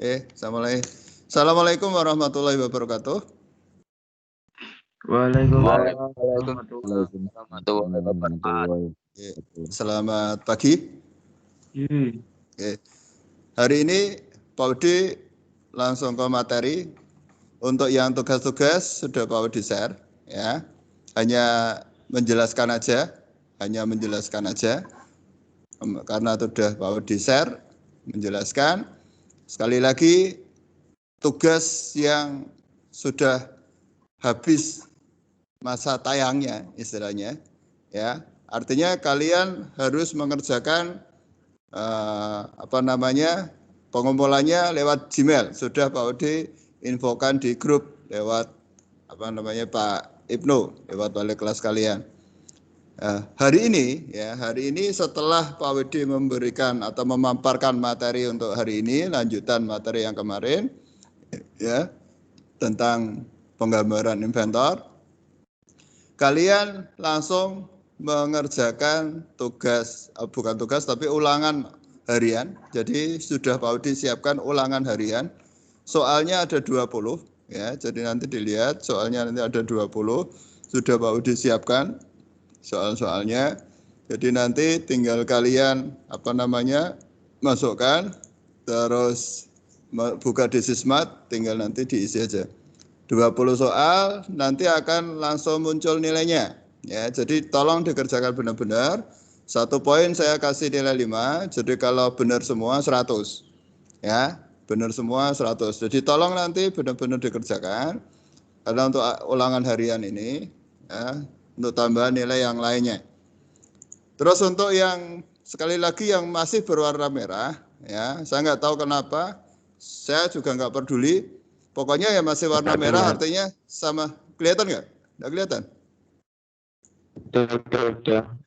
Assalamualaikum warahmatullahi wabarakatuh. Waalaikumsalam warahmatullahi wabarakatuh. Selamat pagi. Hari ini Pak Udi langsung ke materi. Untuk yang tugas-tugas sudah Pak Udi share, ya. Hanya menjelaskan aja, karena sudah Pak Udi share, menjelaskan. Sekali lagi, tugas yang sudah habis masa tayangnya istilahnya, ya. Artinya kalian harus mengerjakan pengumpulannya lewat Gmail. Sudah Pak Udi infokan di grup lewat Pak Ibnu, lewat wali kelas kalian. Hari ini setelah Pak Udi memberikan atau memaparkan materi untuk hari ini, lanjutan materi yang kemarin, ya, tentang penggambaran inventor, kalian langsung mengerjakan tapi ulangan harian. Jadi sudah Pak Udi siapkan ulangan harian. Soalnya ada 20, ya. Jadi nanti dilihat soalnya nanti ada 20. Sudah Pak Udi siapkan soal-soalnya. Jadi nanti tinggal kalian masukkan, terus buka di Sismat, tinggal nanti diisi aja. 20 soal nanti akan langsung muncul nilainya, ya. Jadi tolong dikerjakan benar-benar. 1 poin saya kasih nilai 5. Jadi kalau benar semua 100, ya. Benar semua 100. Jadi tolong nanti benar-benar dikerjakan. Karena untuk ulangan harian ini, ya, untuk tambahan nilai yang lainnya. Terus untuk yang sekali lagi yang masih berwarna merah, ya, saya nggak tahu kenapa, saya juga nggak peduli. Pokoknya yang masih warna merah artinya sama. Kelihatan nggak? Nggak kelihatan?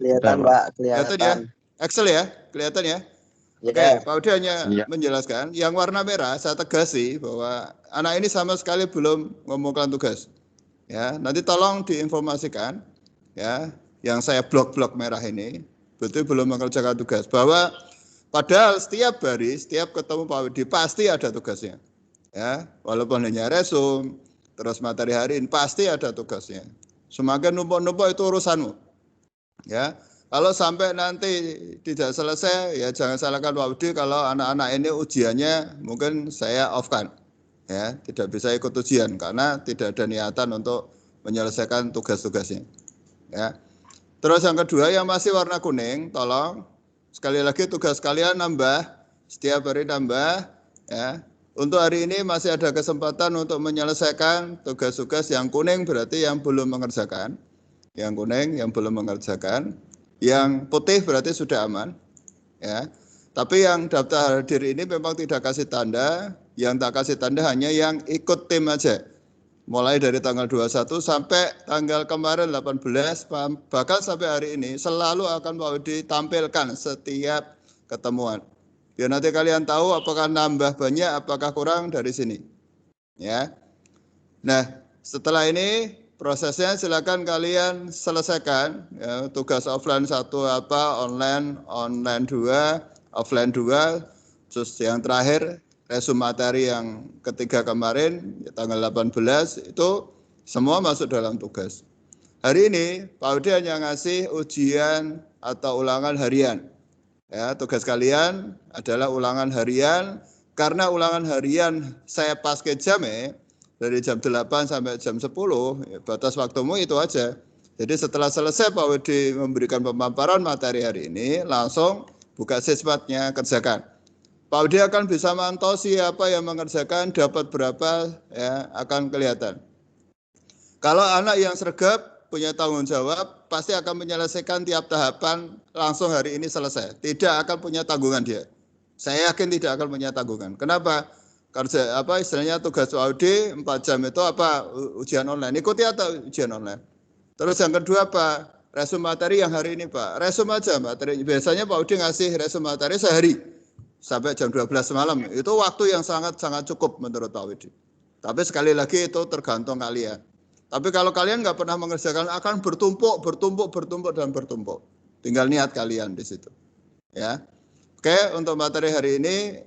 Kelihatan, Pak. Kelihatan ya? Excel ya? Kelihatan ya? Oke, Pak Udi hanya menjelaskan. Yang warna merah saya tegasi bahwa anak ini sama sekali belum mengumpulkan tugas. Ya, nanti tolong diinformasikan, ya, yang saya blok-blok merah ini betul belum mengerjakan tugas. Bahwa padahal setiap hari, setiap ketemu Pak Udi pasti ada tugasnya. Ya, walaupun hanya resum, terus materi hari ini pasti ada tugasnya. Semakin numpuk-numpuk itu urusanmu. Ya, kalau sampai nanti tidak selesai, ya jangan salahkan Pak Udi kalau anak-anak ini ujiannya mungkin saya off-kan. Ya, tidak bisa ikut ujian karena tidak ada niatan untuk menyelesaikan tugas-tugasnya. Ya. Terus yang kedua yang masih warna kuning, tolong sekali lagi tugas kalian nambah, setiap hari nambah, ya. Untuk hari ini masih ada kesempatan untuk menyelesaikan tugas-tugas yang kuning berarti yang belum mengerjakan. Yang kuning yang belum mengerjakan, yang putih berarti sudah aman, ya. Tapi yang daftar hadir ini memang tidak kasih tanda, yang tak kasih tanda hanya yang ikut tim aja. Mulai dari tanggal 21 sampai tanggal kemarin 18, bahkan sampai hari ini selalu akan Pak Udi tampilkan setiap ketemuan. Biar nanti kalian tahu apakah nambah banyak, apakah kurang dari sini. Ya. Nah, setelah ini prosesnya silakan kalian selesaikan, ya, tugas offline 1 online 2, offline 2, terus yang terakhir resum materi yang ketiga kemarin tanggal 18 itu semua masuk dalam tugas. Hari ini Pak Udi hanya ngasih ujian atau ulangan harian. Ya, tugas kalian adalah ulangan harian, karena ulangan harian saya pakai jamnya dari jam 8 sampai jam 10, ya, batas waktumu itu aja. Jadi setelah selesai Pak Udi memberikan pemaparan materi hari ini, langsung buka sismatnya, kerjakan. Pak Udi akan bisa mantau siapa yang mengerjakan, dapat berapa, ya, akan kelihatan. Kalau anak yang sergap, punya tanggung jawab, pasti akan menyelesaikan tiap tahapan langsung hari ini selesai. Tidak akan punya tanggungan dia. Saya yakin tidak akan punya tanggungan. Kenapa? Kerja istilahnya tugas Audi 4 jam itu ujian online. Ikuti atau ujian online. Terus yang kedua apa? Resum materi yang hari ini Pak. Resum aja materi. Biasanya Pak Udi ngasih resum materi sehari sampai jam 12 malam. Itu waktu yang sangat-sangat cukup menurut Pak Udi. Tapi sekali lagi itu tergantung kalian. Tapi kalau kalian nggak pernah mengerjakan akan bertumpuk. Tinggal niat kalian di situ. Ya. Oke, untuk materi hari ini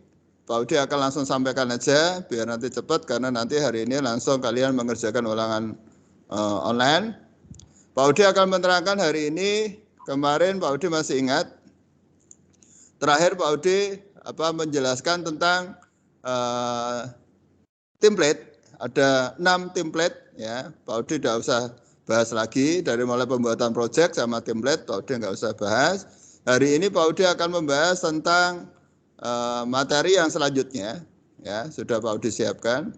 Pak Udi akan langsung sampaikan aja biar nanti cepat karena nanti hari ini langsung kalian mengerjakan ulangan online. Pak Udi akan menerangkan hari ini, kemarin Pak Udi masih ingat, terakhir Pak Udi menjelaskan tentang template, ada 6 template ya. Pak Udi tidak usah bahas lagi dari mulai pembuatan project sama template, Pak Udi nggak usah bahas. Hari ini Pak Udi akan membahas tentang materi yang selanjutnya ya, sudah Pak Udi siapkan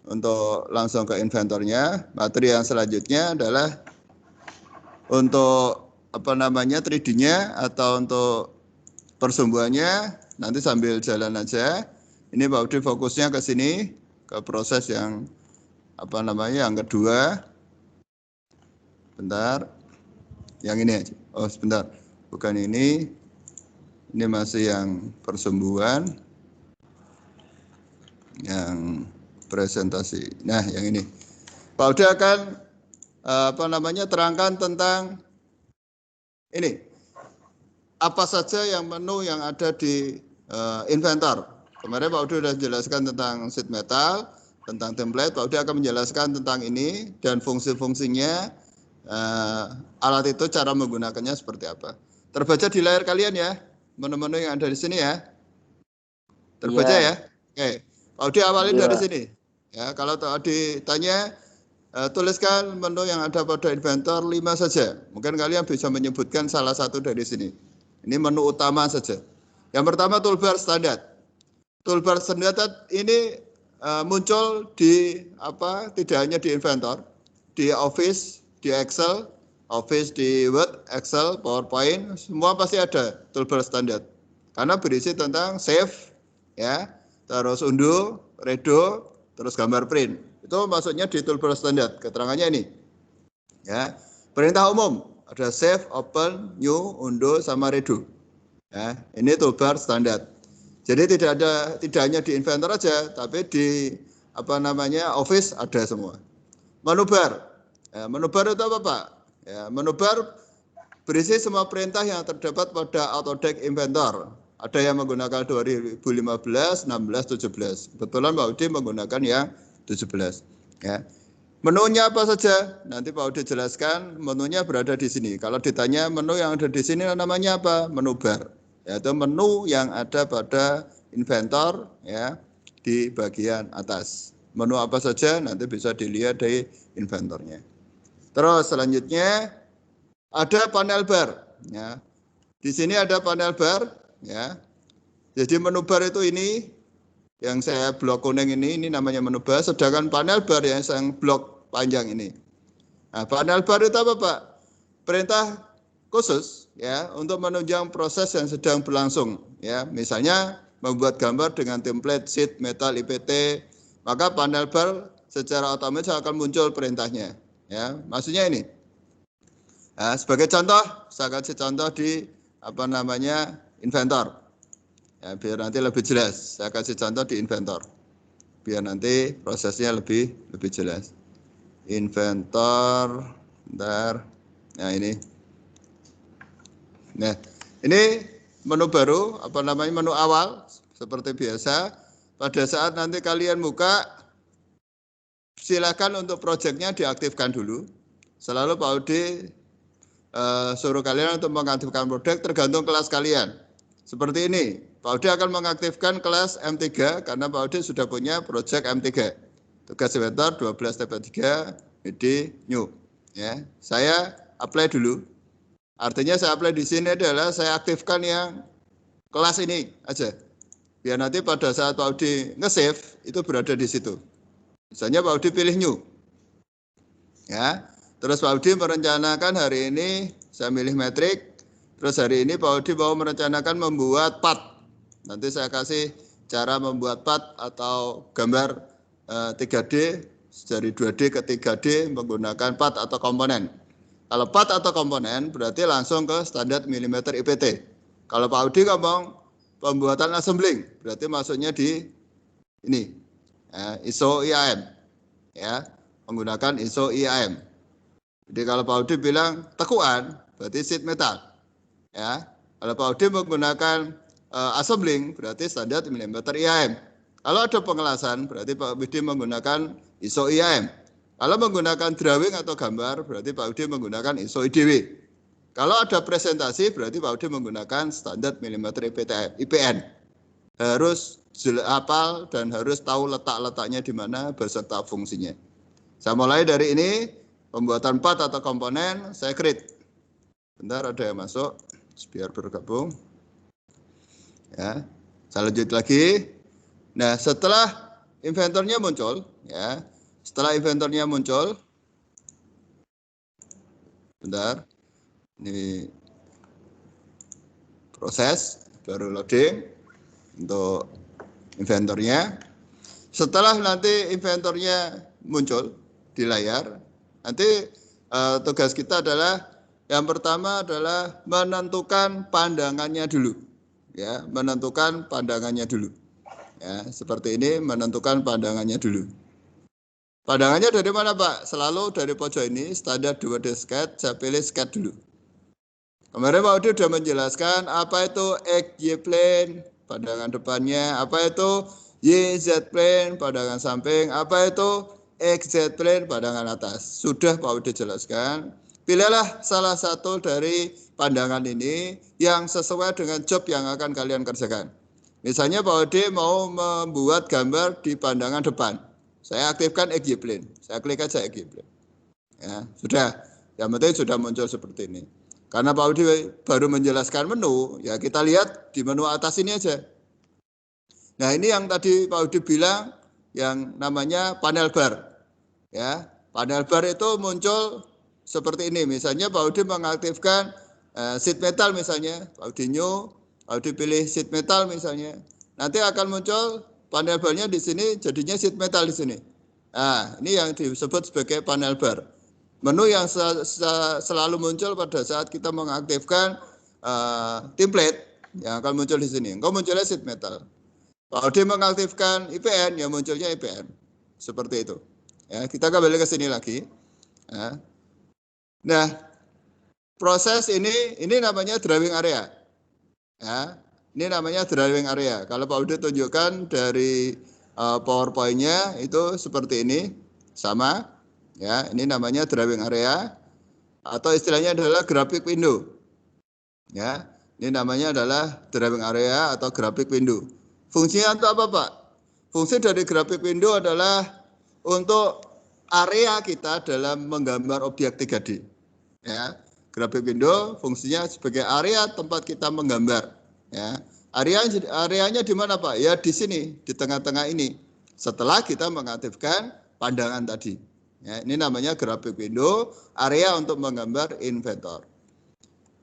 untuk langsung ke inventornya. Materi yang selanjutnya adalah untuk 3D-nya atau untuk persumbuhannya nanti sambil jalan aja. Ini Pak Udi fokusnya ke sini, ke proses yang yang kedua. Bentar. Yang ini aja. Oh, sebentar. Bukan ini. Ini masih yang persumbuhan. Yang presentasi. Nah, yang ini. Pak Udi akan terangkan tentang ini. Apa saja yang menu yang ada di inventor. Kemarin Pak Udi sudah jelaskan tentang sheet metal, tentang template. Pak Udi akan menjelaskan tentang ini dan fungsi-fungsinya, alat itu cara menggunakannya seperti apa. Terbaca di layar kalian ya, menu-menu yang ada di sini ya. Terbaca ya. Oke, Pak Udi awalin dari sini. Ya, kalau tadi tanya, tuliskan menu yang ada pada inventor 5 saja. Mungkin kalian bisa menyebutkan salah satu dari sini. Ini menu utama saja. Yang pertama toolbar standar. Toolbar standar ini muncul di tidak hanya di inventor, di Office, di Excel, Office di Word, Excel, PowerPoint, semua pasti ada toolbar standar. Karena berisi tentang save, ya, terus undo, redo, terus gambar print. Itu maksudnya di toolbar standar. Keterangannya ini, ya. Perintah umum ada save, open, new, undo, sama redo. Ya, ini toolbar standar. Jadi tidak hanya di inventor aja, tapi di Office ada semua. Menu bar. Ya, menu bar itu apa, Pak? Ya, menu bar berisi semua perintah yang terdapat pada Autodesk Inventor. Ada yang menggunakan 2015, 16, 17. Kebetulan Pak Udi menggunakan yang 17. Ya. Menunya apa saja? Nanti Pak Udi jelaskan. Menunya berada di sini. Kalau ditanya menu yang ada di sini namanya apa? Menu bar. Yaitu menu yang ada pada inventor ya di bagian atas. Menu apa saja nanti bisa dilihat dari inventornya. Terus selanjutnya ada panel bar. Ya. Di sini ada panel bar. Ya. Jadi menu bar itu ini yang saya blok kuning ini namanya menu bar. Sedangkan panel bar yang blok panjang ini. Nah, panel bar itu apa, Pak? Perintah khusus ya untuk menunjang proses yang sedang berlangsung ya. Misalnya membuat gambar dengan template sheet metal IPT, maka panel bar secara otomatis akan muncul perintahnya ya. Maksudnya ini. Nah, sebagai contoh, saya kasih contoh di inventor. Ya, biar nanti lebih jelas. Saya kasih contoh di inventor. Biar nanti prosesnya lebih jelas. Inventor, bentar. Nah, ini. Nah, ini menu baru, menu awal, seperti biasa. Pada saat nanti kalian buka, silakan untuk proyeknya diaktifkan dulu. Selalu Pak Udi suruh kalian untuk mengaktifkan proyek tergantung kelas kalian. Seperti ini, Pak Udi akan mengaktifkan kelas M3 karena Pak Udi sudah punya proyek M3. Tugas inventor 12 TP3 MIDI new. Ya, saya apply dulu. Artinya saya apply di sini adalah saya aktifkan yang kelas ini aja. Biar nanti pada saat Pak Udi nge-save itu berada di situ. Misalnya Pak Udi pilih new. Ya. Terus Pak Udi merencanakan hari ini saya milih metrik. Terus hari ini Pak Udi mau merencanakan membuat part. Nanti saya kasih cara membuat part atau gambar 3D dari 2D ke 3D menggunakan part atau komponen. Kalau part atau komponen berarti langsung ke standar milimeter IPT. Kalau Pak Udi ngomong pembuatan assembling berarti maksudnya di ini ISO IAM ya, menggunakan ISO IAM. Jadi kalau Pak Udi bilang tekuan berarti sheet metal ya. Kalau Pak Udi menggunakan assembling berarti standar mm IAM. Kalau ada pengelasan berarti Pak Budi menggunakan ISO IAM. Kalau menggunakan drawing atau gambar berarti Pak Budi menggunakan ISO IDW. Kalau ada presentasi berarti Pak Budi menggunakan standar mm IPN. Harus hafal dan harus tahu letak-letaknya di mana beserta fungsinya. Saya mulai dari ini, pembuatan part atau komponen, saya create. Bentar ada yang masuk, biar bergabung. Ya, saya lanjut lagi. Nah, setelah inventornya muncul, ya, setelah inventornya muncul, bentar, ini proses baru loading untuk inventornya. Setelah nanti inventornya muncul di layar, nanti tugas kita adalah yang pertama adalah menentukan pandangannya dulu, ya, menentukan pandangannya dulu. Ya, seperti ini menentukan pandangannya dulu. Pandangannya dari mana Pak? Selalu dari pojok ini, standar 2D sketch, saya pilih sketch dulu. Kemarin Pak Udi sudah menjelaskan apa itu XY plane, pandangan depannya, apa itu YZ plane, pandangan samping, apa itu XZ plane, pandangan atas. Sudah Pak Udi jelaskan. Pilihlah salah satu dari pandangan ini yang sesuai dengan job yang akan kalian kerjakan. Misalnya Pak Ode mau membuat gambar di pandangan depan. Saya aktifkan XY plane. Saya klik aja XY plane. Ya, sudah. Yang penting sudah muncul seperti ini. Karena Pak Ode baru menjelaskan menu, ya kita lihat di menu atas ini aja. Nah, ini yang tadi Pak Ode bilang yang namanya panel bar. Ya, panel bar itu muncul seperti ini. Misalnya Pak Ode mengaktifkan sheet metal misalnya, Pak Ode new, Pak Ode pilih sheet metal misalnya, nanti akan muncul panel barnya di sini, jadinya sheet metal di sini. Nah, ini yang disebut sebagai panel bar. Menu yang selalu muncul pada saat kita mengaktifkan template yang akan muncul di sini. Engkau munculnya sheet metal. Pak Ode mengaktifkan IPN, yang munculnya IPN. Seperti itu. Ya, kita kembali ke sini lagi. Ya. Nah, proses ini namanya drawing area. Ya, ini namanya drawing area. Kalau Pak Udi tunjukkan dari PowerPoint-nya itu seperti ini, sama. Ya, ini namanya drawing area atau istilahnya adalah graphic window. Ya, ini namanya adalah drawing area atau graphic window. Fungsinya untuk apa, Pak? Fungsi dari graphic window adalah untuk area kita dalam menggambar objek 3D. Ya, graphic window fungsinya sebagai area tempat kita menggambar. Ya, areanya di mana Pak? Ya di sini, di tengah-tengah ini. Setelah kita mengaktifkan pandangan tadi. Ya, ini namanya graphic window, area untuk menggambar inventor.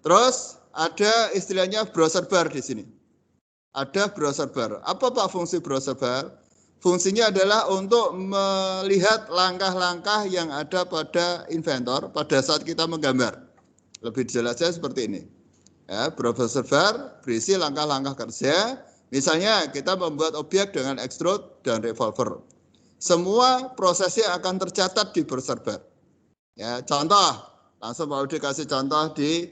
Terus ada istilahnya browser bar di sini. Ada browser bar. Apa Pak fungsi browser bar? Fungsinya adalah untuk melihat langkah-langkah yang ada pada inventor pada saat kita menggambar. Lebih jelasnya seperti ini. Ya, browser bar berisi langkah-langkah kerja. Misalnya kita membuat objek dengan extrude dan revolver. Semua prosesnya akan tercatat di browser bar. Ya, contoh, langsung Pak Udi kasih contoh di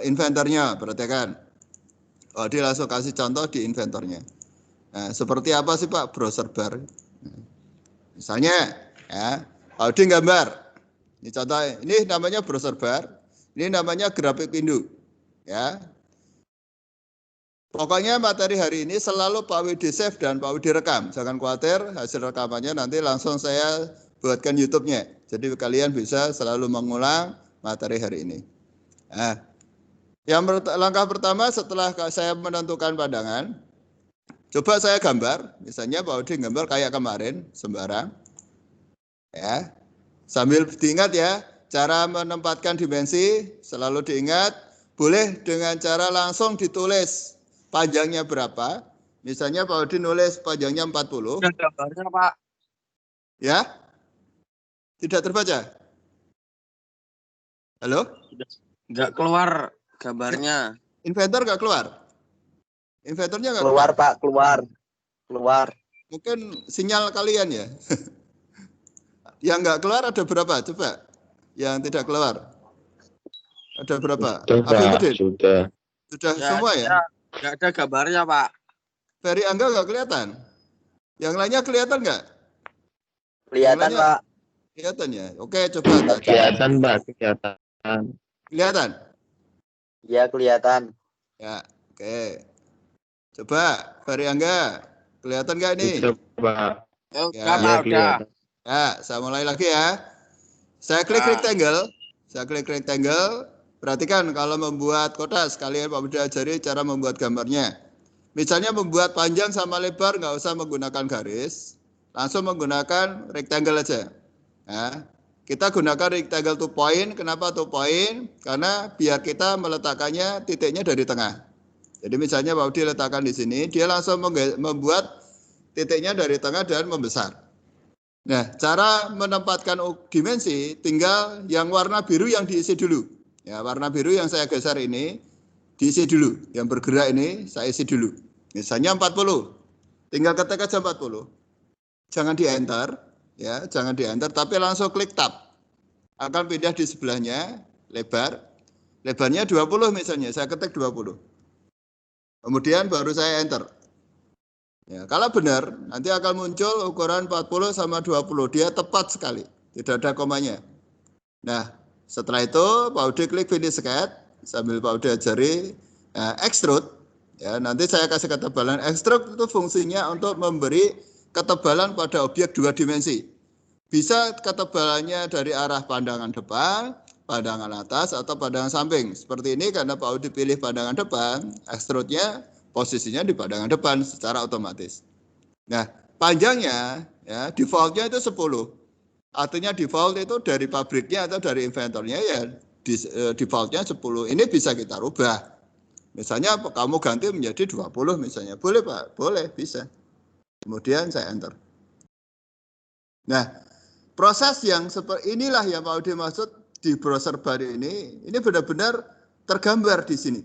inventornya, perhatikan. Pak Udi langsung kasih contoh di inventornya. Nah, seperti apa sih Pak browser bar? Misalnya, ya, Pak Udi gambar. Ini contoh, ini namanya browser bar. Ini namanya graphic window. Ya. Pokoknya materi hari ini selalu Pak Widi save dan Pak Widi rekam. Jangan khawatir, hasil rekamannya nanti langsung saya buatkan YouTube-nya. Jadi kalian bisa selalu mengulang materi hari ini. Nah, langkah pertama setelah saya menentukan pandangan, coba saya gambar. Misalnya Pak Widi gambar kayak kemarin, sembarang. Ya. Sambil diingat ya, cara menempatkan dimensi selalu diingat. Boleh dengan cara langsung ditulis panjangnya berapa. Misalnya Pak Udi nulis panjangnya 40. Sudah gambarnya Pak. Ya? Tidak terbaca? Halo? Nggak keluar gambarnya. Inventor nggak keluar? Inventornya nggak keluar? Keluar Pak, keluar. Mungkin sinyal kalian ya. Yang nggak keluar ada berapa? Coba. Yang tidak keluar. Ada berapa? Sudah, Sudah ya, semua ya? Nggak ada gambarnya, Pak. Ferry Angga nggak kelihatan? Yang lainnya kelihatan nggak? Kelihatan, Pak. Kelihatan ya? Oke, coba tadi. Kelihatan, Pak, kelihatan. Kelihatan? Iya, kelihatan. Ya, oke. Coba, Ferry Angga. Kelihatan nggak ini? Coba. Oh, Ya. udah, Pak, udah. Kelihatan. Ya, saya mulai lagi ya. Saya klik rectangle. Perhatikan kalau membuat kotak, sekalian Pak Budi ajari cara membuat gambarnya. Misalnya membuat panjang sama lebar, nggak usah menggunakan garis. Langsung menggunakan rectangle aja. Nah, kita gunakan rectangle 2 point. Kenapa 2 point? Karena biar kita meletakkannya titiknya dari tengah. Jadi misalnya Pak Budi letakkan di sini, dia langsung membuat titiknya dari tengah dan membesar. Nah, cara menempatkan dimensi tinggal yang warna biru yang diisi dulu. Ya, warna biru yang saya geser ini diisi dulu. Yang bergerak ini saya isi dulu. Misalnya 40. Tinggal ketik aja 40. Jangan di enter, ya, jangan di enter tapi langsung klik tab. Akan pindah di sebelahnya lebar. Lebarnya 20 misalnya, saya ketik 20. Kemudian baru saya enter. Ya, kalau benar, nanti akan muncul ukuran 40 sama 20. Dia tepat sekali, tidak ada komanya. Nah, setelah itu Pak Udi klik finish sketch, sambil Pak Udi ajari extrude. Ya, nanti saya kasih ketebalan. Extrude itu fungsinya untuk memberi ketebalan pada objek 2 dimensi. Bisa ketebalannya dari arah pandangan depan, pandangan atas, atau pandangan samping. Seperti ini karena Pak Udi pilih pandangan depan, extrude-nya posisinya di pandangan depan secara otomatis. Nah, panjangnya ya default-nya itu 10. Artinya default itu dari pabriknya atau dari inventornya ya default-nya 10. Ini bisa kita rubah. Misalnya kamu ganti menjadi 20 misalnya. Boleh Pak? Boleh, bisa. Kemudian saya enter. Nah, proses yang seperti inilah yang Pak Udi maksud di browser baru ini benar-benar tergambar di sini.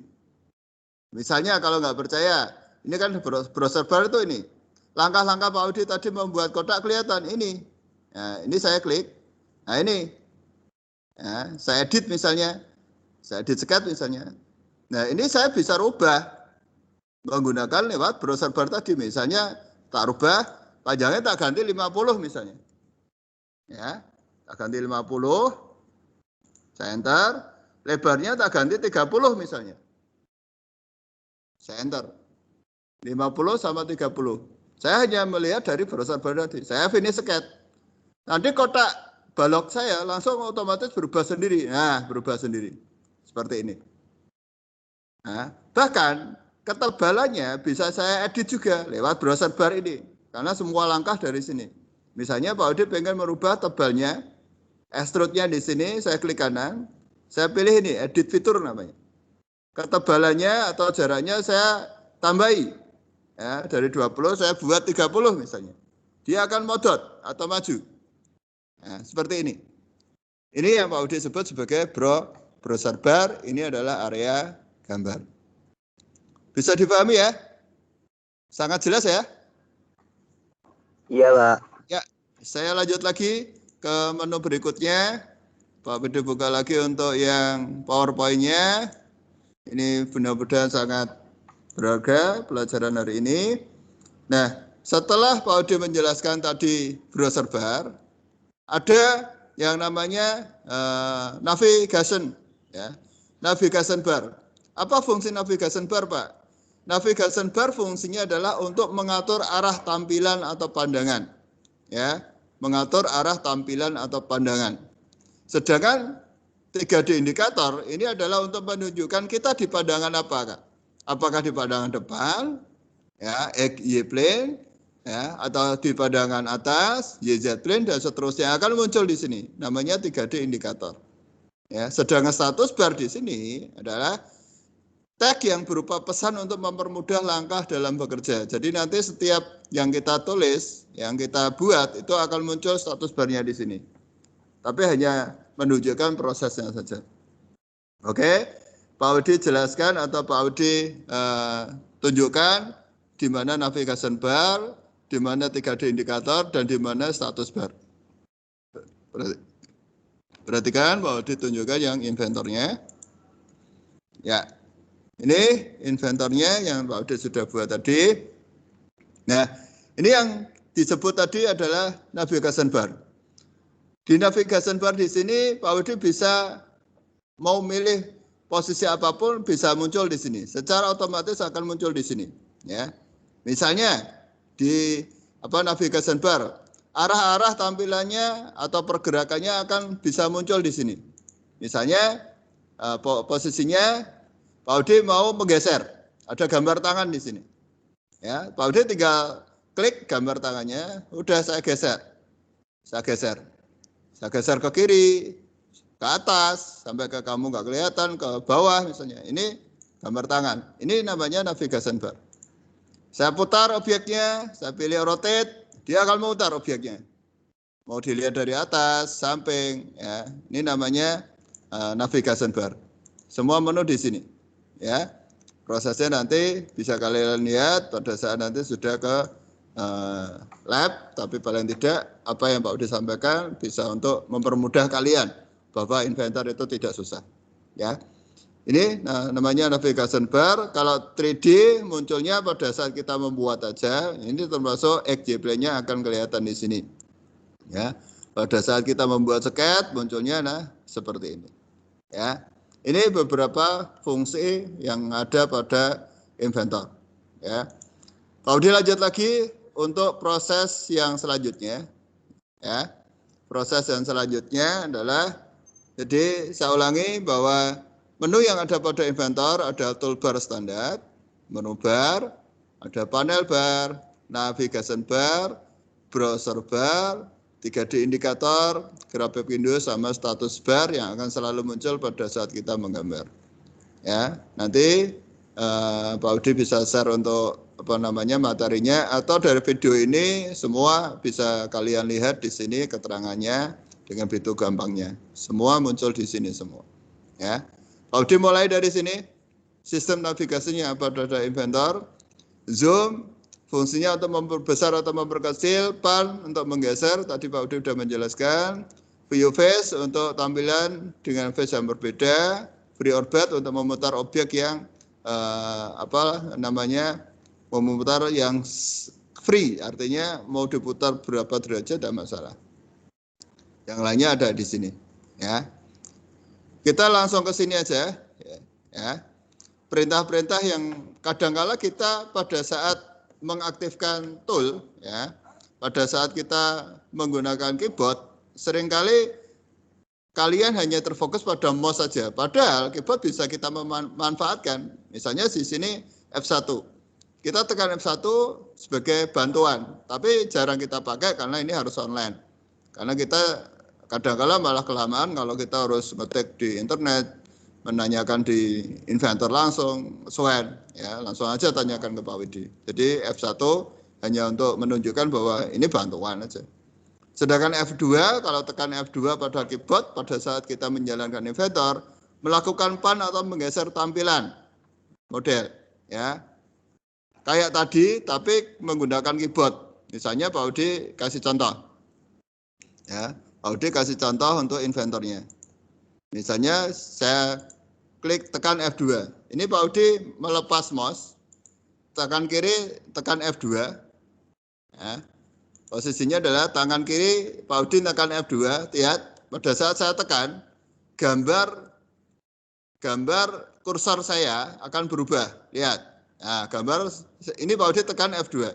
Misalnya kalau nggak percaya, ini kan browser baru itu ini. Langkah-langkah Pak Udi tadi membuat kotak kelihatan ini. Nah, ini saya klik. Nah ini, ya, saya edit misalnya. Saya edit sketch misalnya. Nah ini saya bisa rubah menggunakan lewat browser baru tadi. Misalnya tak rubah, panjangnya tak ganti 50 misalnya. Ya, tak ganti 50. Saya enter. Lebarnya tak ganti 30 misalnya. Saya enter. 50 sama 30. Saya hanya melihat dari browser baru tadi. Saya finish sketch. Nanti kotak balok saya langsung otomatis berubah sendiri. Nah, berubah sendiri. Seperti ini. Nah, bahkan ketebalannya bisa saya edit juga lewat browser bar ini. Karena semua langkah dari sini. Misalnya Pak Udi pengen merubah tebalnya. Extrude-nya di sini, saya klik kanan. Saya pilih ini, edit fitur namanya. Ketebalannya atau jaraknya saya tambahi. Ya, dari 20 saya buat 30 misalnya. Dia akan modot atau maju. Nah, seperti ini. Ini yang Pak Udi sebut sebagai browser bar. Ini adalah area gambar. Bisa dipahami ya? Sangat jelas ya? Iya, Pak. Ya, saya lanjut lagi ke menu berikutnya. Pak Budi buka lagi untuk yang PowerPoint-nya. Ini benar-benar sangat berharga pelajaran hari ini. Nah, setelah Pak Udi menjelaskan tadi browser bar, ada yang namanya navigation, ya, navigation bar. Apa fungsi navigation bar, Pak? Navigation bar fungsinya adalah untuk mengatur arah tampilan atau pandangan, ya, mengatur arah tampilan atau pandangan. Sedangkan 3D indikator ini adalah untuk menunjukkan kita di pandangan apa, Kak? Apakah di pandangan depan, ya, Y plane, ya, atau di pandangan atas, YZ plane dan seterusnya akan muncul di sini. Namanya 3D indikator. Ya, sedangkan status bar di sini adalah tag yang berupa pesan untuk mempermudah langkah dalam bekerja. Jadi nanti setiap yang kita tulis, yang kita buat itu akan muncul status barnya di sini. Tapi hanya menunjukkan prosesnya saja. Oke, Pak Udi jelaskan atau Pak Udi tunjukkan di mana navigation bar, di mana 3D indikator, dan di mana status bar. Perhatikan Pak Udi tunjukkan yang inventornya. Ya, Ini inventornya yang Pak Udit sudah buat tadi. Nah, ini yang disebut tadi adalah navigation bar. Di navigation bar di sini Pak Udit bisa mau milih posisi apapun bisa muncul di sini. Secara otomatis akan muncul di sini. Ya, misalnya di navigation bar, arah-arah tampilannya atau pergerakannya akan bisa muncul di sini. Misalnya posisinya Pak Udit mau menggeser, ada gambar tangan di sini. Ya, Pak Udit tinggal klik gambar tangannya, udah saya geser. Saya geser ke kiri, ke atas, sampai ke kamu nggak kelihatan, ke bawah misalnya. Ini gambar tangan. Ini namanya navigation bar. Saya putar objeknya, saya pilih rotate, dia akan memutar objeknya. Mau dilihat dari atas, samping, ya. Ini namanya navigation bar. Semua menu di sini. Ya, prosesnya nanti bisa kalian lihat pada saat nanti sudah ke lab, tapi paling tidak apa yang Pak Udit sampaikan bisa untuk mempermudah kalian bahwa inventor itu tidak susah. Ya, ini namanya navigation bar. Kalau 3D munculnya pada saat kita membuat aja. Ini termasuk XJPLAN-nya akan kelihatan di sini. Ya, pada saat kita membuat sketch munculnya seperti ini. Ya. Ini beberapa fungsi yang ada pada inventor. Ya. Kalau dilanjut lagi untuk proses yang selanjutnya, ya, proses yang selanjutnya adalah, jadi saya ulangi bahwa menu yang ada pada inventor ada toolbar standar, menu bar, ada panel bar, navigation bar, browser bar, 3D indikator, grafik window sama status bar yang akan selalu muncul pada saat kita menggambar. Ya, nanti Pak Udit bisa share untuk materinya, atau dari video ini semua bisa kalian lihat di sini keterangannya dengan begitu gampangnya. Semua muncul di sini semua. Ya, Pak Udit mulai dari sini. Sistem navigasinya pada inventor, zoom, fungsinya untuk memperbesar atau memperkecil, pan untuk menggeser, tadi Pak Udit sudah menjelaskan, view face untuk tampilan dengan face yang berbeda, free orbit untuk memutar objek yang memutar yang free, artinya mau diputar berapa derajat tidak masalah. Yang lainnya ada di sini. Ya, kita langsung ke sini aja. Ya, perintah-perintah yang kadangkala kita pada saat mengaktifkan tool, ya, pada saat kita menggunakan keyboard, seringkali kalian hanya terfokus pada mouse saja. Padahal keyboard bisa kita memanfaatkan. Misalnya di sini F1. Kita tekan F1 sebagai bantuan, tapi jarang kita pakai karena ini harus online. Karena kita kadang-kala malah kelamaan kalau kita harus ngetik di internet, menanyakan di inventor langsung, Swen, ya, langsung aja tanyakan ke Pak Widi. Jadi F1 hanya untuk menunjukkan bahwa ini bantuan aja. Sedangkan F2, kalau tekan F2 pada keyboard, pada saat kita menjalankan inventor, melakukan pan atau menggeser tampilan model, ya. Kayak tadi, tapi menggunakan keyboard. Misalnya Pak Widi kasih contoh. Ya, Pak Widi kasih contoh untuk inventornya. Misalnya saya klik tekan F2. Ini Pak Udi melepas mouse, tekan kiri, tekan F2. Ya. Posisinya adalah tangan kiri, Pak Udi tekan F2. Lihat, pada saat saya tekan, gambar kursor saya akan berubah. Lihat, nah, gambar ini Pak Udi tekan F2.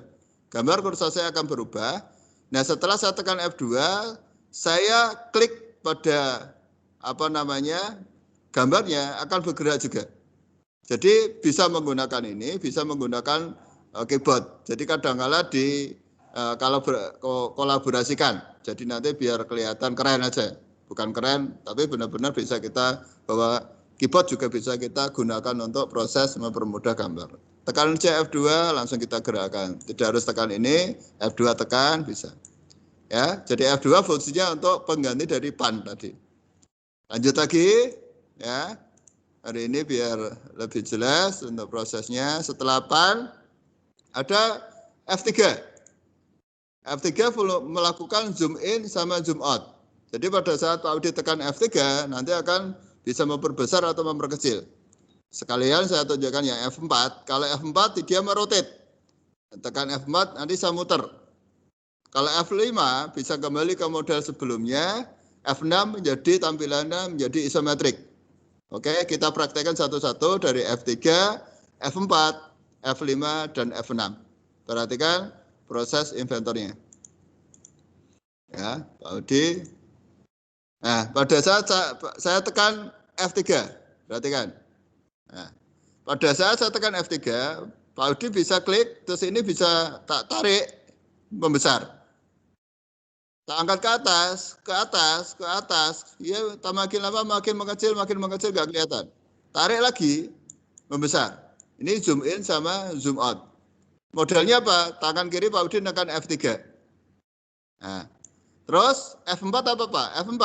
Gambar kursor saya akan berubah. Nah, setelah saya tekan F2, saya klik pada gambarnya akan bergerak juga. Jadi bisa menggunakan ini, bisa menggunakan keyboard. Jadi kadang-kala kalau kolaborasikan. Jadi nanti biar kelihatan keren aja. Bukan keren, tapi benar-benar bisa kita, bahwa keyboard juga bisa kita gunakan untuk proses mempermudah gambar. Tekan aja F2, langsung kita gerakkan. Tidak harus tekan ini, F2 tekan, bisa. Ya, jadi F2 fungsinya untuk pengganti dari pan tadi. Lanjut lagi, ya. Hari ini biar lebih jelas untuk prosesnya. Setelah pan, ada F3. F3 melakukan zoom in sama zoom out. Jadi pada saat Pak Udi tekan F3, nanti akan bisa memperbesar atau memperkecil. Sekalian saya tunjukkan yang F4. Kalau F4 dia merotate. Tekan F4 nanti saya muter. Kalau F5 bisa kembali ke model sebelumnya. F6 menjadi tampilannya menjadi isometrik. Oke, kita praktekkan satu-satu dari F3, F4, F5, dan F6. Perhatikan proses inventornya. Ya, Pak Udi. Nah, pada saat saya tekan F3, perhatikan. Nah, pada saat saya tekan F3, Pak Udi bisa klik, terus ini bisa tak tarik, membesar. Tak angkat ke atas, ke atas, ke atas. Ya, makin lama makin mengecil, nggak kelihatan. Tarik lagi, membesar. Ini zoom in sama zoom out. Modelnya apa? Tangan kiri Pak Udi tekan F3. Nah, terus F4 apa Pak? F4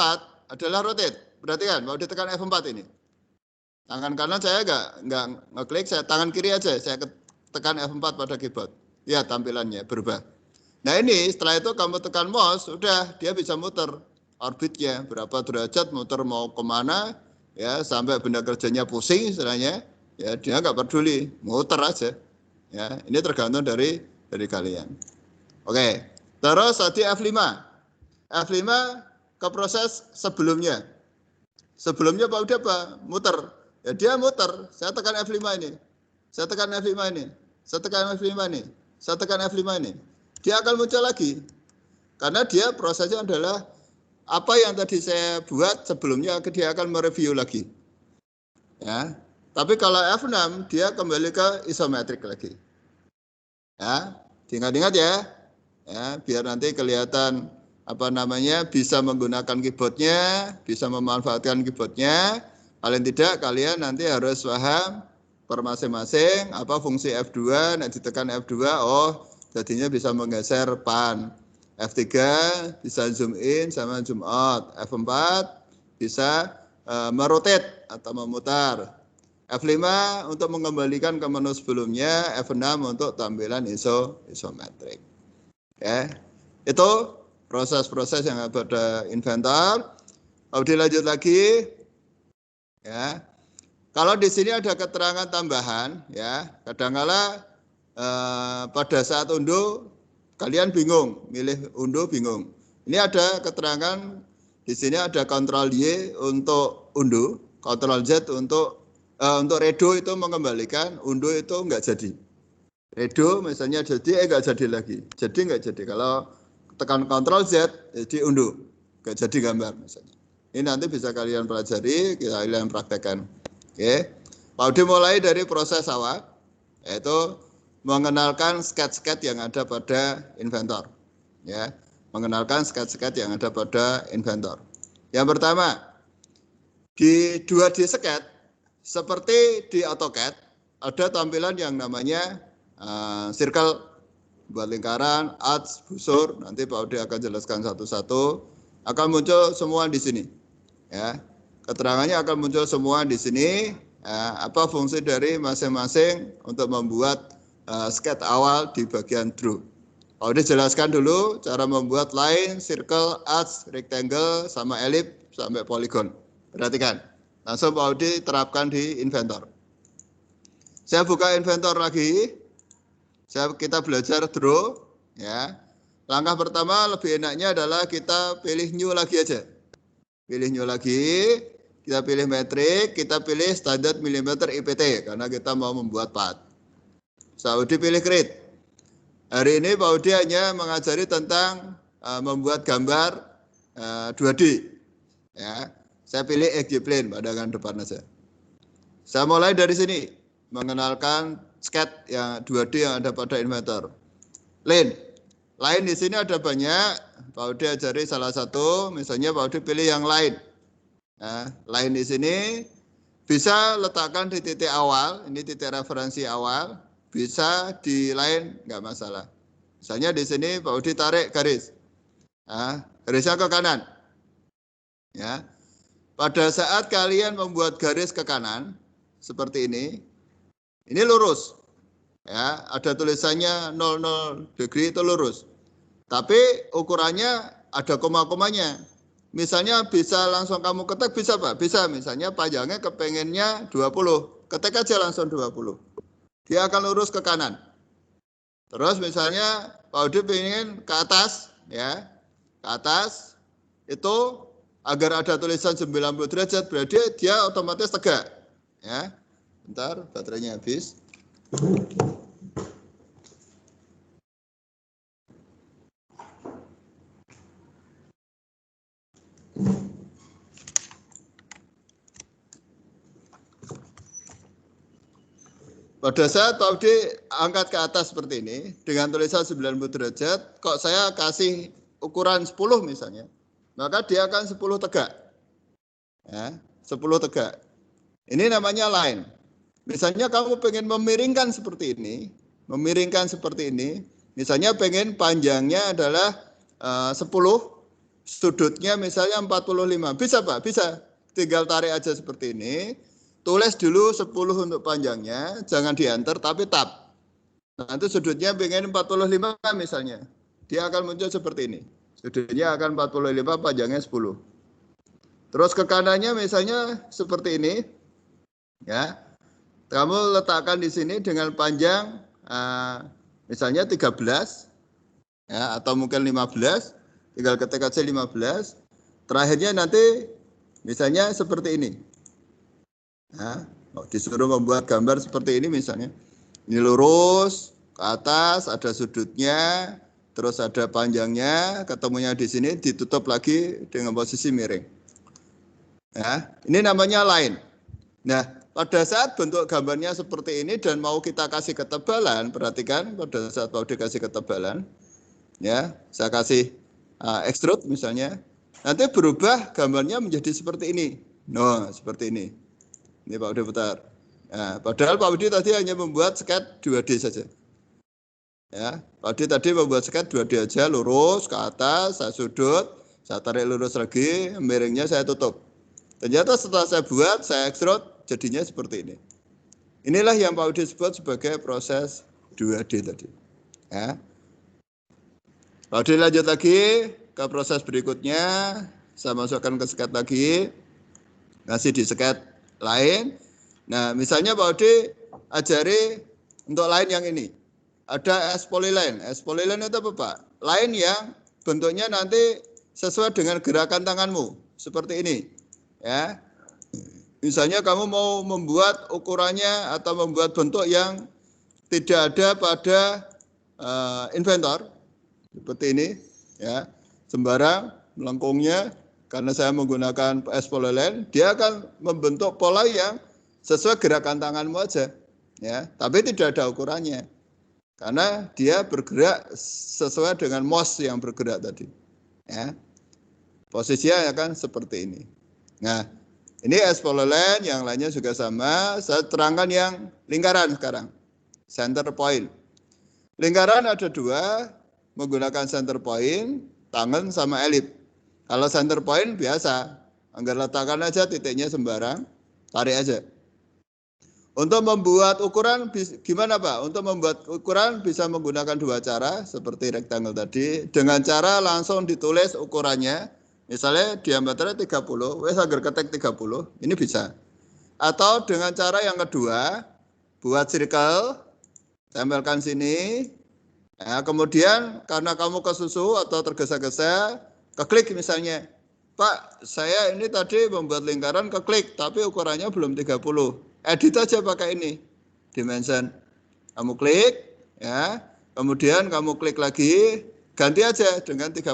adalah rotate. Perhatikan, Pak Udi tekan F4 ini. Tangan kanan saya nggak ngeklik, saya tangan kiri aja, saya tekan F4 pada keyboard. Ya, tampilannya berubah. Nah ini setelah itu kamu tekan mouse, sudah dia bisa muter orbitnya berapa derajat, muter mau kemana, ya sampai benda kerjanya pusing istilahnya, ya dia nggak peduli, muter aja. Ya ini tergantung dari kalian. Oke, terus tadi F5 ke proses sebelumnya. Sebelumnya Pak udah apa? Muter. Ya dia muter. Saya tekan F5 ini, saya tekan F5 ini, saya tekan F5 ini, saya tekan F5 ini. Dia akan muncul lagi. Karena dia prosesnya adalah apa yang tadi saya buat sebelumnya, dia akan mereview lagi. Ya. Tapi kalau F6 dia kembali ke isometrik lagi. Ya, diingat-ingat ya. Ya, biar nanti kelihatan bisa menggunakan keyboardnya, bisa memanfaatkan keyboardnya. Paling tidak kalian nanti harus paham per masing-masing apa fungsi F2, nanti ditekan F2, oh jadinya bisa menggeser pan. F3 bisa zoom in sama zoom out. F4 bisa merotate atau memutar. F5 untuk mengembalikan ke menu sebelumnya. F6 untuk tampilan isometrik. Ya, itu proses-proses yang ada pada inventor. Kalau dilanjut lagi, ya. Kalau di sini ada keterangan tambahan, ya, kadang-kala pada saat unduh kalian bingung, milih unduh bingung. Ini ada keterangan di sini ada Ctrl Y untuk unduh, Ctrl Z untuk redo itu mengembalikan, unduh itu enggak jadi. Redo misalnya jadi enggak jadi lagi. Jadi enggak jadi. Kalau tekan Ctrl Z jadi unduh, enggak jadi gambar misalnya. Ini nanti bisa kalian pelajari, kalian praktekkan. Oke. Pak Udi mulai dari proses awal, yaitu mengenalkan sket-sket yang ada pada inventor. Ya, mengenalkan sket-sket yang ada pada inventor. Yang pertama, di 2D sket, seperti di AutoCAD, ada tampilan yang namanya circle, buat lingkaran, arcs, busur, nanti Pak Udi akan jelaskan satu-satu, akan muncul semua di sini. Ya, keterangannya akan muncul semua di sini. Apa fungsi dari masing-masing untuk membuat sketch awal di bagian draw. Pak Udi jelaskan dulu cara membuat line, circle, arcs, rectangle, sama ellipse, sampai polygon. Perhatikan. Langsung Pak Udi terapkan di inventor. Saya buka inventor lagi. Kita belajar draw. Ya. Langkah pertama lebih enaknya adalah kita pilih new lagi aja. Pilih new lagi. Kita pilih metrik. Kita pilih standar milimeter IPT. Karena kita mau membuat part. Pak Udi pilih create. Hari ini Pak Udi hanya mengajari tentang membuat gambar 2D. Ya, saya pilih XY-plane pandangan depan saja. Saya mulai dari sini mengenalkan sketch yang 2D yang ada pada inventor. Line di sini ada banyak. Pak Udi ajari salah satu, misalnya Pak Udi pilih yang line. Nah, line di sini bisa letakkan di titik awal, ini titik referensi awal. Bisa di line nggak masalah. Misalnya di sini Pak Udi tarik garis, garisnya ke kanan. Ya, pada saat kalian membuat garis ke kanan seperti ini lurus. Ya, ada tulisannya 00 degree itu lurus. Tapi ukurannya ada koma-komanya. Misalnya bisa langsung kamu ketik bisa Pak, bisa misalnya panjangnya kepengennya 20. ketik aja langsung 20. Dia akan lurus ke kanan. Terus misalnya Pak Udi pengen ke atas, ya, ke atas, itu agar ada tulisan 90 derajat, berarti dia otomatis tegak. Ya, bentar, baterainya habis. Pada saat Pak Udi angkat ke atas seperti ini, dengan tulisan 90 derajat, kok saya kasih ukuran 10 misalnya, maka dia akan 10 tegak. Ya, 10 tegak. Ini namanya line. Misalnya kamu pengen memiringkan seperti ini, misalnya pengen panjangnya adalah 10, sudutnya misalnya 45. Bisa Pak? Bisa. Tinggal tarik aja seperti ini. Tulis dulu 10 untuk panjangnya, jangan diantar tapi tab. Nanti sudutnya pengen 45 misalnya. Dia akan muncul seperti ini. Sudutnya akan 45, panjangnya 10. Terus ke kanannya misalnya seperti ini. Ya. Kamu letakkan di sini dengan panjang misalnya 13 ya, atau mungkin 15. Tinggal ketik aja 15. Terakhirnya nanti misalnya seperti ini. Nah, disuruh membuat gambar seperti ini misalnya. Ini lurus ke atas, ada sudutnya, terus ada panjangnya, ketemunya di sini, ditutup lagi dengan posisi miring. Ya, ini namanya line. Nah, pada saat bentuk gambarnya seperti ini dan mau kita kasih ketebalan, perhatikan pada saat mau dikasih ketebalan, ya, saya kasih extrude misalnya, nanti berubah gambarnya menjadi seperti ini. Nah, seperti ini. Ini Pak Udi putar. Nah, padahal Pak Udi tadi hanya membuat sket 2D saja. Ya, Pak Udi tadi membuat sket 2D aja, lurus ke atas, saya sudut, saya tarik lurus lagi, miringnya saya tutup. Ternyata setelah saya buat, saya extrude, jadinya seperti ini. Inilah yang Pak Udi sebut sebagai proses 2D tadi. Ya. Pak Udi lanjut lagi ke proses berikutnya, saya masukkan ke sket lagi, kasih di sket lain. Nah, misalnya Pak Udi ajari untuk line yang ini. Ada S-polyline. S-polyline itu apa, Pak? Line yang bentuknya nanti sesuai dengan gerakan tanganmu. Seperti ini. Ya. Misalnya kamu mau membuat ukurannya atau membuat bentuk yang tidak ada pada inventor. Seperti ini. Ya. Sembarang melengkungnya. Karena saya menggunakan S-polyline, dia akan membentuk pola yang sesuai gerakan tanganmu aja. Ya. Tapi tidak ada ukurannya. Karena dia bergerak sesuai dengan mouse yang bergerak tadi. Ya. Posisinya akan seperti ini. Nah, ini S-polyline, yang lainnya juga sama. Saya terangkan yang lingkaran sekarang. Center point. Lingkaran ada dua, menggunakan center point, tangan sama elip. Kalau center point biasa, anggar letakkan aja titiknya sembarang, tarik aja. Untuk membuat ukuran gimana Pak? Untuk membuat ukuran bisa menggunakan dua cara seperti rectangle tadi. Dengan cara langsung ditulis ukurannya. Misalnya diameternya 30, wes agar ketik 30, ini bisa. Atau dengan cara yang kedua, buat circle, tempelkan sini. Ya, kemudian karena kamu kesusu atau tergesa-gesa, keklik misalnya. Pak, saya ini tadi membuat lingkaran keklik, tapi ukurannya belum 30. Edit aja pakai ini, dimension. Kamu klik, ya. Kemudian kamu klik lagi, ganti aja dengan 30.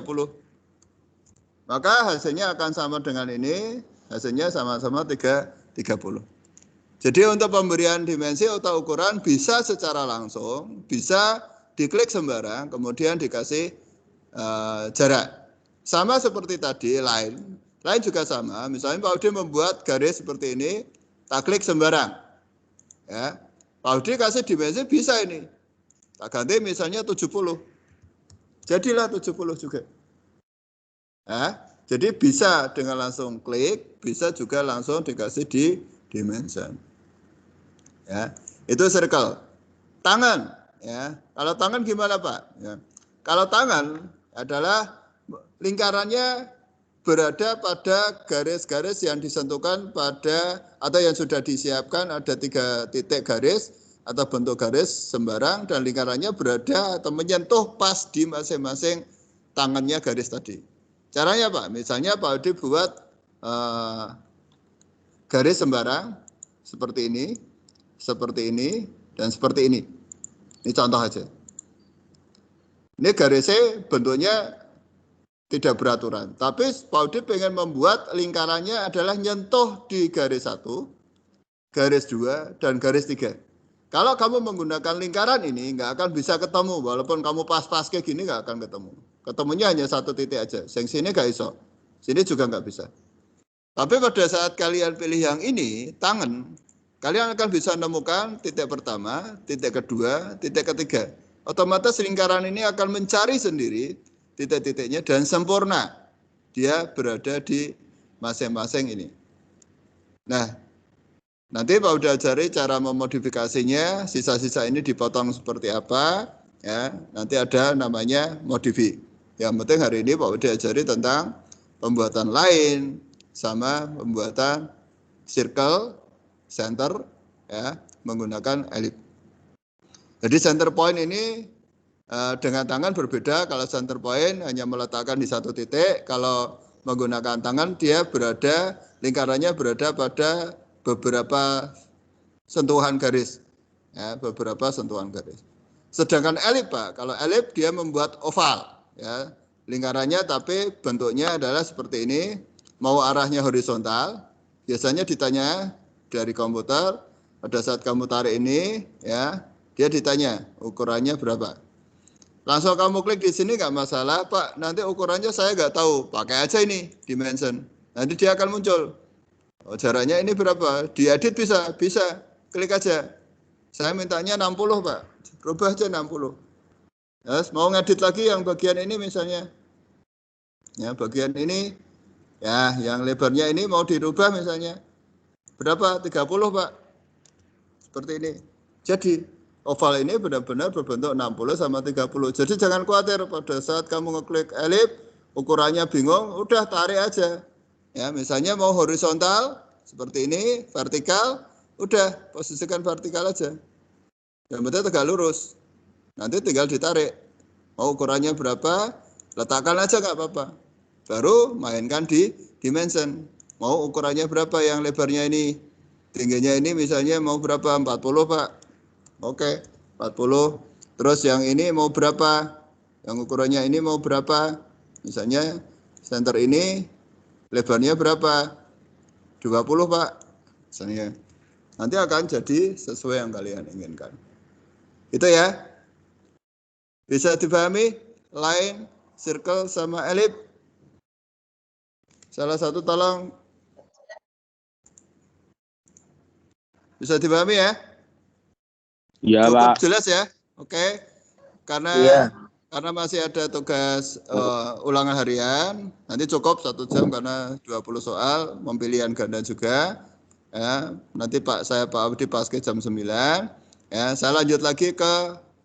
Maka hasilnya akan sama dengan ini, hasilnya sama-sama 30. Jadi untuk pemberian dimensi atau ukuran bisa secara langsung, bisa diklik sembarang, kemudian dikasih jarak. Sama seperti tadi, line juga sama. Misalnya Pak Udi membuat garis seperti ini, tak klik sembarang. Ya, Pak Udi kasih dimensi bisa ini. Tak ganti misalnya 70. Jadilah 70 juga. Ya, jadi bisa dengan langsung klik, bisa juga langsung dikasih di dimension. Ya, itu circle. Tangan, ya. Kalau tangan gimana Pak? Ya. Kalau tangan adalah lingkarannya berada pada garis-garis yang disentuhkan pada atau yang sudah disiapkan ada 3 titik garis atau bentuk garis sembarang dan lingkarannya berada atau menyentuh pas di masing-masing tangannya garis tadi. Caranya Pak, misalnya Pak Odi buat garis sembarang seperti ini, dan seperti ini. Ini contoh aja. Ini garisnya bentuknya tidak beraturan. Tapi Pak Udi pengen membuat lingkarannya adalah nyentuh di garis 1, garis 2, dan garis 3. Kalau kamu menggunakan lingkaran ini, nggak akan bisa ketemu. Walaupun kamu pas-pas kayak gini, nggak akan ketemu. Ketemunya hanya 1 titik aja. Yang sini nggak iso. Sini juga nggak bisa. Tapi pada saat kalian pilih yang ini, tangan, kalian akan bisa menemukan titik pertama, titik kedua, titik ketiga. Otomatis lingkaran ini akan mencari sendiri titik-titiknya dan sempurna. Dia berada di masing-masing ini. Nah, nanti Pak udah ajari cara memodifikasinya, sisa-sisa ini dipotong seperti apa, ya. Nanti ada namanya modify. Yang penting hari ini Pak udah ajari tentang pembuatan line sama pembuatan circle, center, ya, menggunakan ellipse. Jadi center point ini dengan tangan berbeda. Kalau center point hanya meletakkan di 1 titik, kalau menggunakan tangan dia berada, lingkarannya berada pada beberapa sentuhan garis, ya, beberapa sentuhan garis. Sedangkan ellipse Pak, kalau ellipse dia membuat oval, ya, lingkarannya tapi bentuknya adalah seperti ini, mau arahnya horizontal, biasanya ditanya dari komputer, pada saat kamu tarik ini, ya, dia ditanya ukurannya berapa. Langsung kamu klik di sini nggak masalah, Pak. Nanti ukurannya saya nggak tahu. Pakai aja ini dimension. Nanti dia akan muncul. Oh, jaraknya ini berapa? Diedit bisa. Klik aja. Saya mintanya 60, Pak. Rubah aja 60. Ya, mau ngedit lagi yang bagian ini misalnya. Ya, bagian ini, ya, yang lebarnya ini mau dirubah misalnya. Berapa? 30, Pak. Seperti ini. Jadi oval ini benar-benar berbentuk 60 sama 30. Jadi jangan khawatir pada saat kamu ngeklik ellipse, ukurannya bingung, udah tarik aja. Ya, misalnya mau horizontal seperti ini, vertikal, udah posisikan vertikal aja. Yang penting tegak lurus. Nanti tinggal ditarik. Mau ukurannya berapa, letakkan aja nggak apa-apa. Baru mainkan di dimension. Mau ukurannya berapa yang lebarnya ini, tingginya ini misalnya mau berapa, 40 Pak. Oke, 40. Terus yang ini mau berapa? Yang ukurannya ini mau berapa? Misalnya center ini lebarnya berapa? 20 Pak. Misalnya. Nanti akan jadi sesuai yang kalian inginkan. Itu ya. Bisa dipahami? Line, circle, sama ellipse. Salah satu tolong. Bisa dipahami ya? Iya, Cukup Pak. jelas ya? Oke. Karena masih ada tugas ulangan harian, nanti cukup 1 jam karena 20 soal, pemilihan ganda juga. Ya, nanti Pak Abdi pas ke jam 9. Ya, saya lanjut lagi ke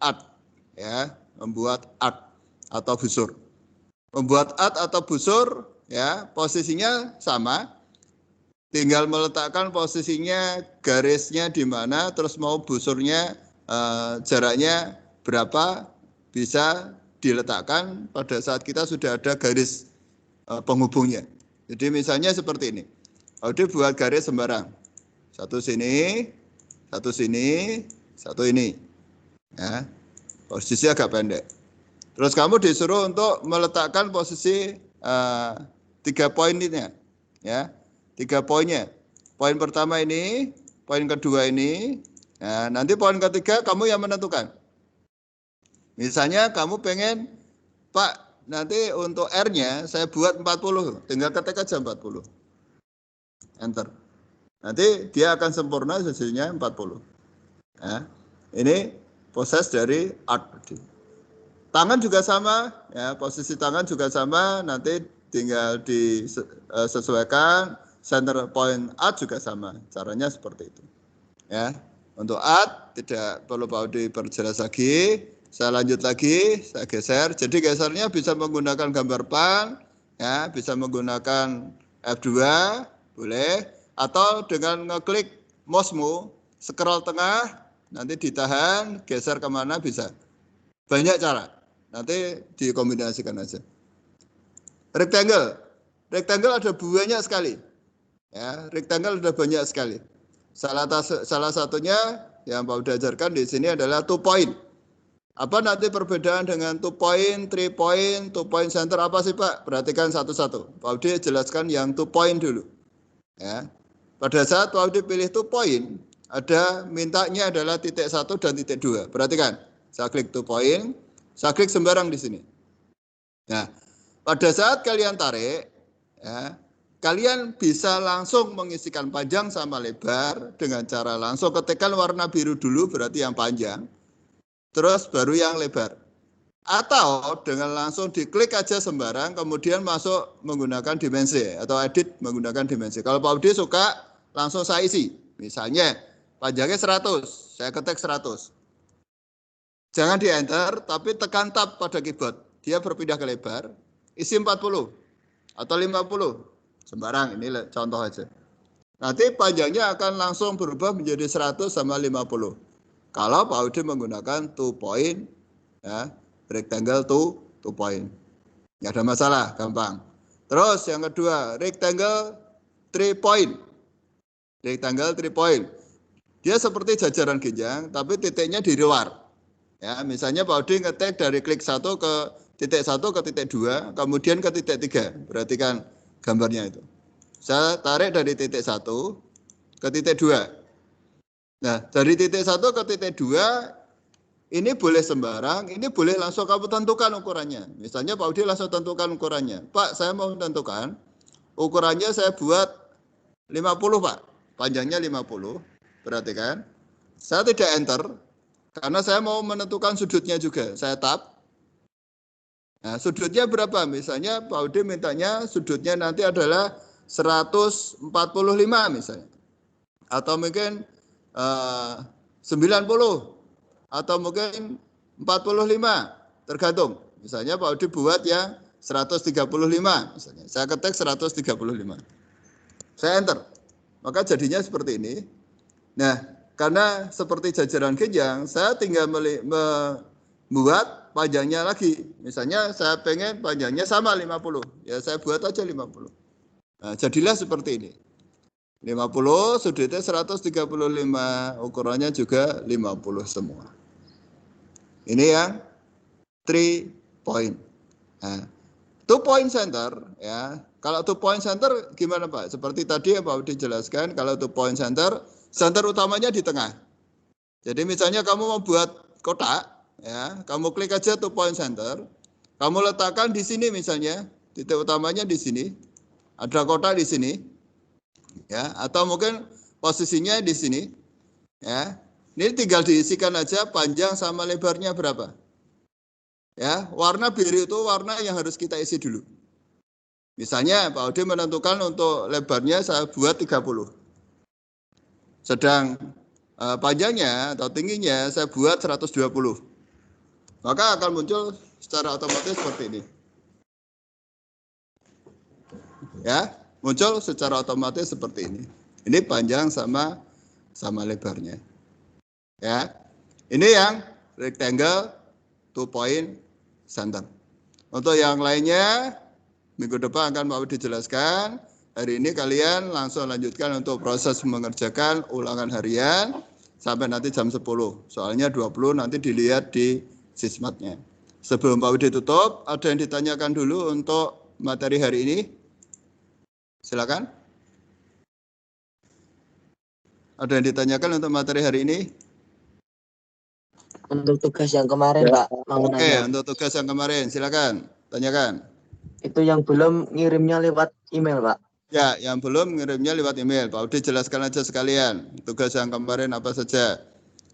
art, ya, membuat art atau busur. Membuat art atau busur, ya, posisinya sama. Tinggal meletakkan posisinya, garisnya di mana, terus mau busurnya jaraknya berapa, bisa diletakkan pada saat kita sudah ada garis penghubungnya. Jadi misalnya seperti ini. Audi buat garis sembarang. Satu sini, satu sini, satu ini. Ya, posisi agak pendek. Terus kamu disuruh untuk meletakkan posisi 3 poin ini, ya. 3 poinnya. Poin pertama ini, poin kedua ini. Nah, nanti poin ketiga kamu yang menentukan. Misalnya kamu pengen, Pak, nanti untuk R-nya saya buat 40. Tinggal ketik aja 40. Enter. Nanti dia akan sempurna hasilnya 40. Nah, ini proses dari art. Tangan juga sama, ya, posisi tangan juga sama. Nanti tinggal disesuaikan. Center point art juga sama, caranya seperti itu. Ya, untuk art tidak perlu Pak Audi perjelas lagi. Saya lanjut lagi, saya geser. Jadi gesernya bisa menggunakan gambar pan, ya, bisa menggunakan F2, boleh, atau dengan ngeklik mouse-mu, scroll tengah, nanti ditahan, geser kemana bisa. Banyak cara, nanti dikombinasikan aja. Rectangle ada banyak sekali. Ya, rectangle ada banyak sekali. Salah satunya yang Pak udah ajarkan di sini adalah 2 point. Apa nanti perbedaan dengan 2 point, 3 point, 2 point center apa sih Pak? Perhatikan satu-satu. Pak Udi jelaskan yang 2 point dulu. Ya. Pada saat Pak Udi pilih 2 point, ada mintanya adalah titik 1 dan titik 2. Perhatikan, saya klik 2 point, saya klik sembarang di sini. Nah, pada saat kalian tarik, ya, kalian bisa langsung mengisikan panjang sama lebar dengan cara langsung ketikkan warna biru dulu, berarti yang panjang. Terus baru yang lebar. Atau dengan langsung diklik aja sembarang, kemudian masuk menggunakan dimensi atau edit menggunakan dimensi. Kalau Pak Budi suka, langsung saya isi. Misalnya, panjangnya 100, saya ketik 100. Jangan di enter, tapi tekan tab pada keyboard. Dia berpindah ke lebar, isi 40 atau 50. Sembarang, ini contoh aja. Nanti panjangnya akan langsung berubah menjadi 100 sama 50. Kalau Pak Udi menggunakan 2 point, ya, rectangle 2 point. Nggak ada masalah, gampang. Terus yang kedua, rectangle 3 point. Rectangle 3 point. Dia seperti jajaran ginjang, tapi titiknya di luar. Ya, misalnya Pak Udi ngetik dari klik 1 ke titik 1 ke titik 2, kemudian ke titik 3. Perhatikan gambarnya itu. Saya tarik dari titik 1 ke titik 2. Nah, dari titik 1 ke titik 2, ini boleh sembarang, ini boleh langsung kamu tentukan ukurannya. Misalnya Pak Udi langsung tentukan ukurannya. Pak, saya mau tentukan, ukurannya saya buat 50 Pak, panjangnya 50. Perhatikan, saya tidak enter, karena saya mau menentukan sudutnya juga. Saya tab. Nah, sudutnya berapa? Misalnya Pak Udi mintanya sudutnya nanti adalah 145 misalnya. Atau mungkin 90 atau mungkin 45, tergantung. Misalnya Pak Udi buat yang 135 misalnya. Saya ketik 135. Saya enter. Maka jadinya seperti ini. Nah, karena seperti jajaran ginjang, saya tinggal membuat panjangnya lagi. Misalnya saya pengen panjangnya sama 50. Ya saya buat aja 50. Nah, jadilah seperti ini. 50, sudutnya 135, ukurannya juga 50 semua. Ini yang 3 point. Nah, 2 point center, ya. Kalau 2 point center gimana Pak? Seperti tadi yang Pak Udi jelaskan, kalau 2 point center, center utamanya di tengah. Jadi misalnya kamu mau buat kotak, ya, kamu klik aja 2 point center, kamu letakkan di sini misalnya, titik utamanya di sini, ada kotak di sini. Ya, atau mungkin posisinya di sini, ya. Ini tinggal diisikan aja panjang sama lebarnya berapa. Ya, warna biru itu warna yang harus kita isi dulu. Misalnya Pak Udi menentukan untuk lebarnya saya buat 30. Sedang panjangnya atau tingginya saya buat 120. Maka akan muncul secara otomatis seperti ini. Ya. Muncul secara otomatis seperti ini. Ini panjang sama lebarnya. Ya. Ini yang rectangle 2 point center. Untuk yang lainnya minggu depan akan mau dijelaskan. Hari ini kalian langsung lanjutkan untuk proses mengerjakan ulangan harian sampai nanti jam 10. Soalnya 20 nanti dilihat di sismatnya. Sebelum Pak Udi tutup, ada yang ditanyakan dulu untuk materi hari ini? Silakan. Ada yang ditanyakan untuk materi hari ini? Untuk tugas yang kemarin, Pak. Oke, untuk tugas yang kemarin, silakan. Tanyakan. Itu yang belum ngirimnya lewat email, Pak. Ya, yang belum ngirimnya lewat email. Pak Udi jelaskan aja sekalian. Tugas yang kemarin apa saja.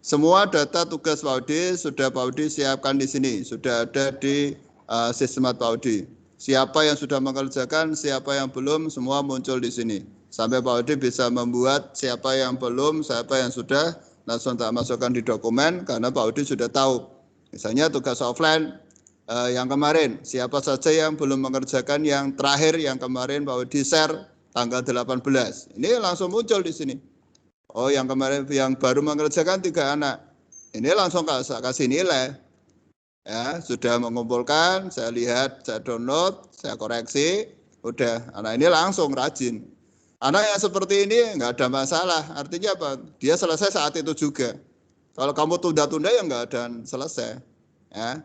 Semua data tugas Pak Udi sudah Pak Udi siapkan di sini. Sudah ada di sistemat Pak Udi. Siapa yang sudah mengerjakan, siapa yang belum, semua muncul di sini. Sampai Pak Udi bisa membuat siapa yang belum, siapa yang sudah, langsung tak masukkan di dokumen, karena Pak Udi sudah tahu. Misalnya tugas offline, yang kemarin. Siapa saja yang belum mengerjakan yang terakhir yang kemarin Pak Wedi share tanggal 18. Ini langsung muncul di sini. Oh, yang kemarin yang baru mengerjakan 3 anak. Ini langsung kasih nilai. Ya, sudah mengumpulkan, saya lihat, saya download, saya koreksi, udah. Anak ini langsung rajin. Anak yang seperti ini nggak ada masalah. Artinya apa? Dia selesai saat itu juga. Kalau kamu tunda-tunda ya nggak ada selesai. Ya.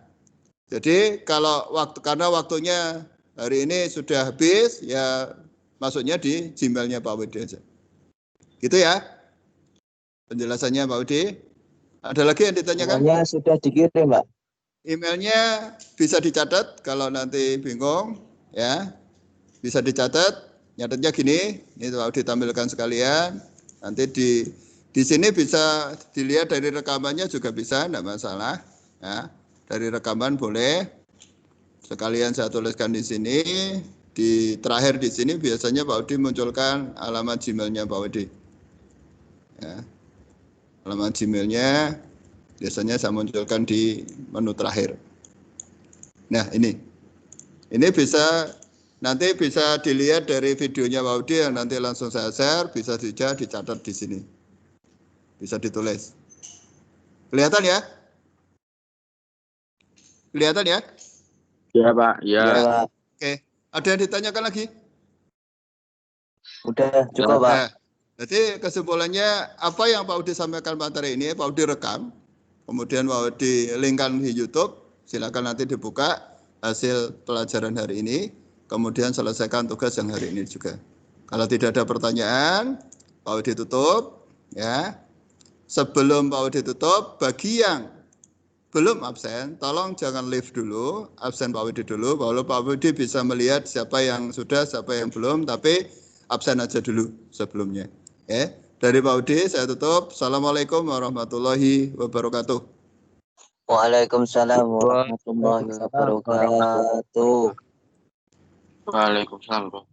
Jadi kalau karena waktunya hari ini sudah habis, ya masuknya di Gmail-nya Pak Wedi aja. Gitu ya penjelasannya Pak Wedi. Ada lagi yang ditanyakan? Semuanya sudah dikirim, Pak. Emailnya bisa dicatat kalau nanti bingung, ya bisa dicatat. Nyatetnya gini, ini Pak Wedi tampilkan sekalian. Nanti di sini bisa dilihat dari rekamannya juga bisa, tidak masalah. Ya, dari rekaman boleh. Sekalian saya tuliskan di sini. Di terakhir di sini biasanya Pak Wedi munculkan alamat Gmail-nya Pak Wedi. Ya, alamat Gmail-nya biasanya saya munculkan di menu terakhir. Nah ini bisa nanti bisa dilihat dari videonya Pak Wedi yang nanti langsung saya share, bisa juga dicatat di sini, bisa ditulis. Kelihatan ya? Kelihatan ya? Ya Pak, ya. Ya, Pak. Oke, ada yang ditanyakan lagi? Udah cukup, Pak. Nah, jadi kesimpulannya apa yang Pak Wedi sampaikan materi ini, Pak Wedi rekam, kemudian Pak Wedi linkkan di YouTube, silakan nanti dibuka hasil pelajaran hari ini, kemudian selesaikan tugas yang hari ini juga. Kalau tidak ada pertanyaan, Pak Wedi tutup, ya. Sebelum Pak Wedi tutup, bagi yang belum absen, tolong jangan leave dulu, absen Pak Wedi dulu, baru Pak Wedi bisa melihat siapa yang sudah, siapa yang belum, tapi absen aja dulu sebelumnya. Ya, dari Pak Wedi saya tutup. Assalamualaikum warahmatullahi wabarakatuh. Waalaikumsalam warahmatullahi wabarakatuh. Waalaikumsalam.